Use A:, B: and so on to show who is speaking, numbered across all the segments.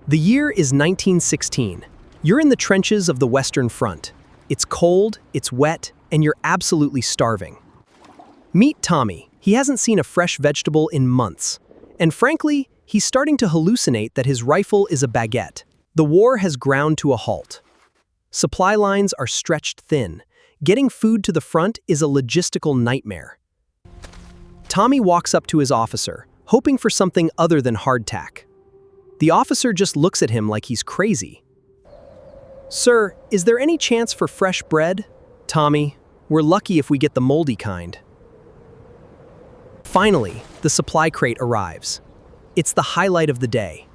A: The year is 1916. You're in the trenches of the Western Front. It's cold, it's wet, and you're absolutely starving. Meet Tommy. He hasn't seen a fresh vegetable in months. And frankly, he's starting to hallucinate that his rifle is a baguette. The war has ground to a halt. Supply lines are stretched thin. Getting food to the front is a logistical nightmare. Tommy walks up to his officer, hoping for something other than hardtack. The officer just looks at him like he's crazy. "Sir, is there any chance for fresh bread?" "Tommy, we're lucky if we get the moldy kind." Finally, the supply crate arrives. It's the highlight of the day.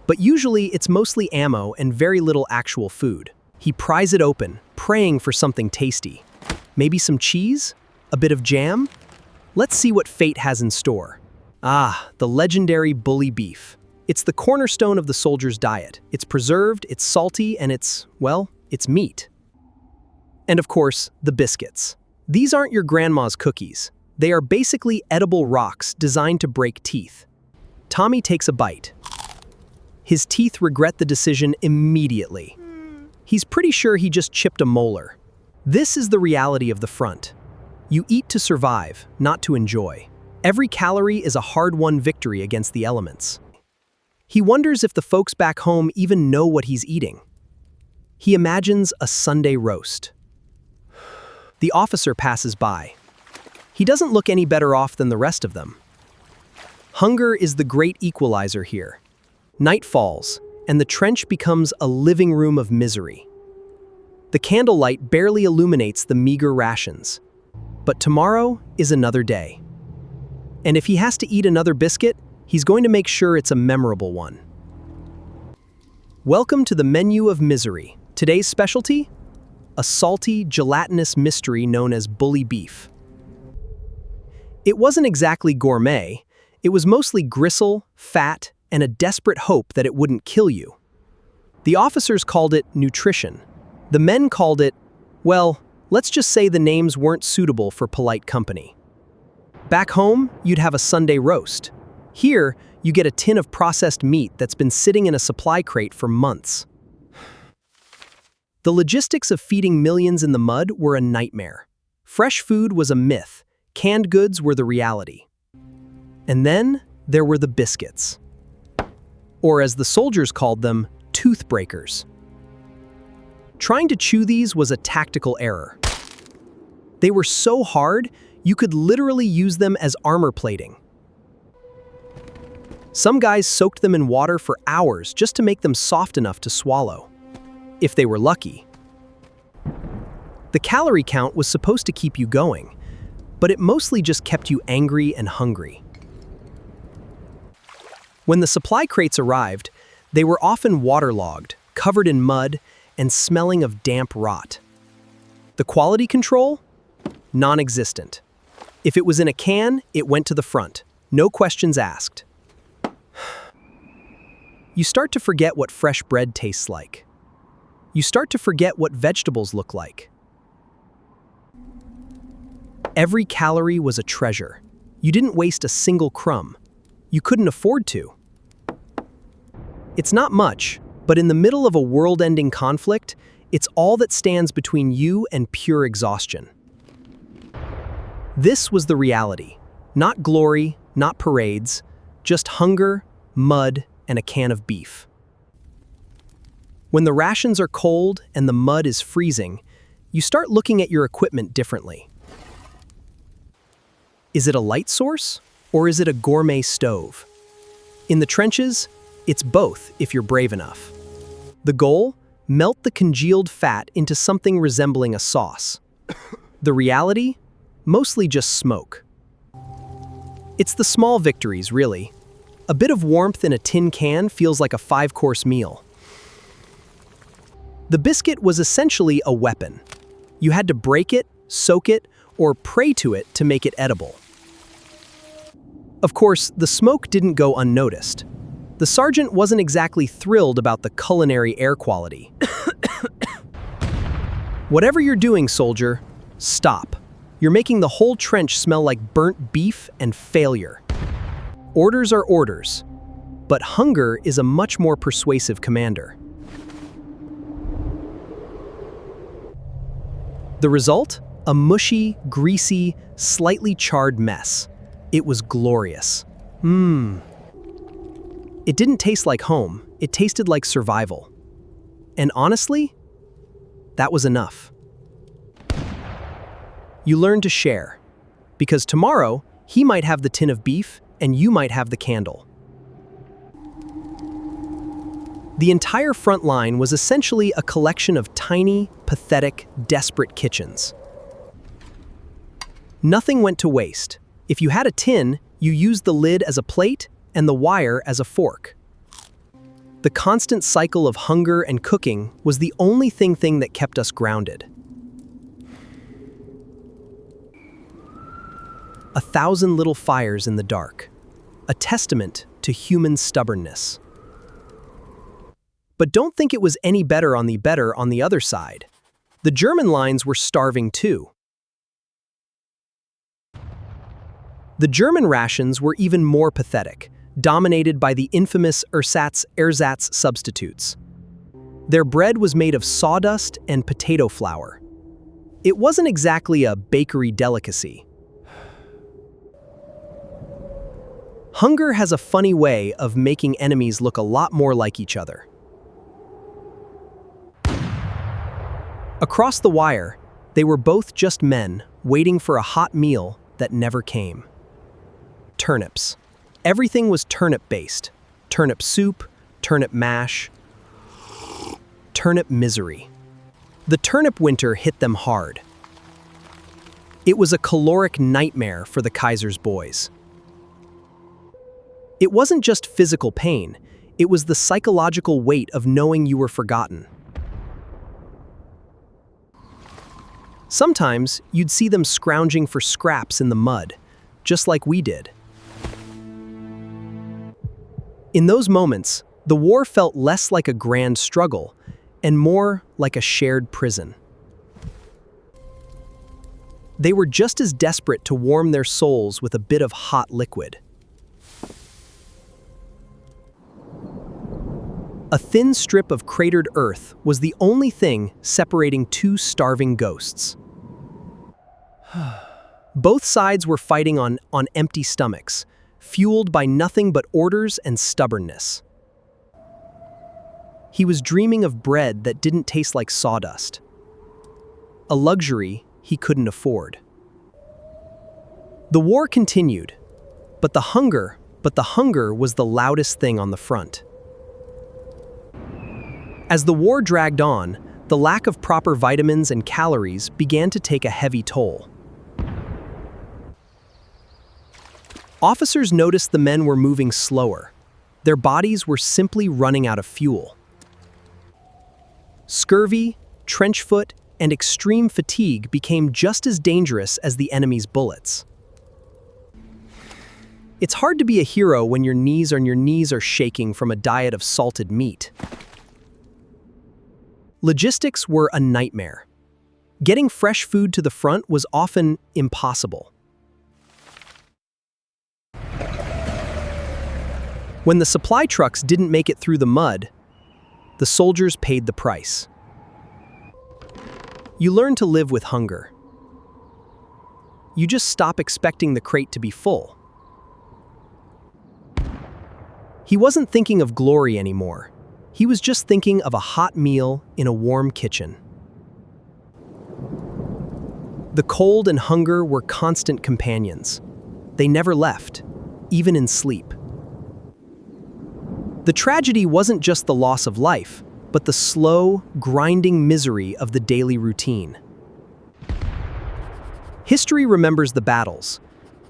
A: But usually it's mostly ammo and very little actual food. He pries it open, praying for something tasty. Maybe some cheese? A bit of jam? Let's see what fate has in store. Ah, the legendary bully beef. It's the cornerstone of the soldier's diet. It's preserved, it's salty, and it's meat. And of course, the biscuits. These aren't your grandma's cookies. They are basically edible rocks designed to break teeth. Tommy takes a bite. His teeth regret the decision immediately. He's pretty sure he just chipped a molar. This is the reality of the front. You eat to survive, not to enjoy. Every calorie is a hard-won victory against the elements. He wonders if the folks back home even know what he's eating. He imagines a Sunday roast. The officer passes by. He doesn't look any better off than the rest of them. Hunger is the great equalizer here. Night falls, and the trench becomes a living room of misery. The candlelight barely illuminates the meager rations. But tomorrow is another day. And if he has to eat another biscuit, he's going to make sure it's a memorable one. Welcome to the menu of misery. Today's specialty? A salty, gelatinous mystery known as bully beef. It wasn't exactly gourmet. It was mostly gristle, fat, and a desperate hope that it wouldn't kill you. The officers called it nutrition. The men called it, well, let's just say the names weren't suitable for polite company. Back home, you'd have a Sunday roast. Here, you get a tin of processed meat that's been sitting in a supply crate for months. The logistics of feeding millions in the mud were a nightmare. Fresh food was a myth. Canned goods were the reality. And then there were the biscuits. Or as the soldiers called them, toothbreakers. Trying to chew these was a tactical error. They were so hard, you could literally use them as armor plating. Some guys soaked them in water for hours just to make them soft enough to swallow. If they were lucky. The calorie count was supposed to keep you going, but it mostly just kept you angry and hungry. When the supply crates arrived, they were often waterlogged, covered in mud, and smelling of damp rot. The quality control? Non-existent. If it was in a can, it went to the front. No questions asked. You start to forget what fresh bread tastes like. You start to forget what vegetables look like. Every calorie was a treasure. You didn't waste a single crumb. You couldn't afford to. It's not much, but in the middle of a world-ending conflict, it's all that stands between you and pure exhaustion. This was the reality. Not glory, not parades, just hunger, mud, and a can of beef. When the rations are cold and the mud is freezing, you start looking at your equipment differently. Is it a light source, or is it a gourmet stove? In the trenches, it's both if you're brave enough. The goal? Melt the congealed fat into something resembling a sauce. The reality? Mostly just smoke. It's the small victories, really. A bit of warmth in a tin can feels like a 5-course meal. The biscuit was essentially a weapon. You had to break it, soak it, or pray to it to make it edible. Of course, the smoke didn't go unnoticed. The sergeant wasn't exactly thrilled about the culinary air quality. Whatever you're doing, soldier, stop. You're making the whole trench smell like burnt beef and failure. Orders are orders. but hunger is a much more persuasive commander. The result? A mushy, greasy, slightly charred mess. It was glorious. It didn't taste like home, it tasted like survival. And honestly, that was enough. You learn to share, because tomorrow, he might have the tin of beef and you might have the candle. The entire front line was essentially a collection of tiny, pathetic, desperate kitchens. Nothing went to waste. If you had a tin, you used the lid as a plate and the wire as a fork. The constant cycle of hunger and cooking was the only thing that kept us grounded. 1,000 little fires in the dark, a testament to human stubbornness. But don't think it was any better on the other side. The German lines were starving too. The German rations were even more pathetic, dominated by the infamous ersatz substitutes. Their bread was made of sawdust and potato flour. It wasn't exactly a bakery delicacy. Hunger has a funny way of making enemies look a lot more like each other. Across the wire, they were both just men waiting for a hot meal that never came. Turnips. Everything was turnip-based. Turnip soup, turnip mash, turnip misery. The turnip winter hit them hard. It was a caloric nightmare for the Kaiser's boys. It wasn't just physical pain, it was the psychological weight of knowing you were forgotten. Sometimes, you'd see them scrounging for scraps in the mud, just like we did. In those moments, the war felt less like a grand struggle and more like a shared prison. They were just as desperate to warm their souls with a bit of hot liquid. A thin strip of cratered earth was the only thing separating two starving ghosts. Both sides were fighting on empty stomachs, fueled by nothing but orders and stubbornness. He was dreaming of bread that didn't taste like sawdust, a luxury he couldn't afford. The war continued, but the hunger was the loudest thing on the front. As the war dragged on, the lack of proper vitamins and calories began to take a heavy toll. Officers noticed the men were moving slower. Their bodies were simply running out of fuel. Scurvy, trench foot, and extreme fatigue became just as dangerous as the enemy's bullets. It's hard to be a hero when your knees are shaking from a diet of salted meat. Logistics were a nightmare. Getting fresh food to the front was often impossible. When the supply trucks didn't make it through the mud, the soldiers paid the price. You learn to live with hunger. You just stop expecting the crate to be full. He wasn't thinking of glory anymore. He was just thinking of a hot meal in a warm kitchen. The cold and hunger were constant companions. They never left, even in sleep. The tragedy wasn't just the loss of life, but the slow, grinding misery of the daily routine. History remembers the battles,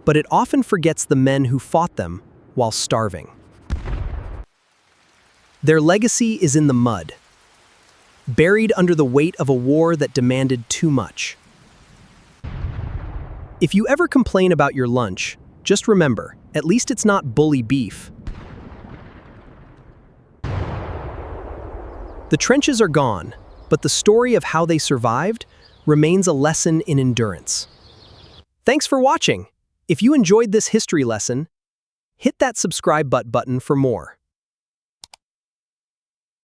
A: but it often forgets the men who fought them while starving. Their legacy is in the mud, buried under the weight of a war that demanded too much. If you ever complain about your lunch, just remember, at least it's not bully beef. The trenches are gone, but the story of how they survived remains a lesson in endurance. Thanks for watching. If you enjoyed this history lesson, hit that subscribe button for more.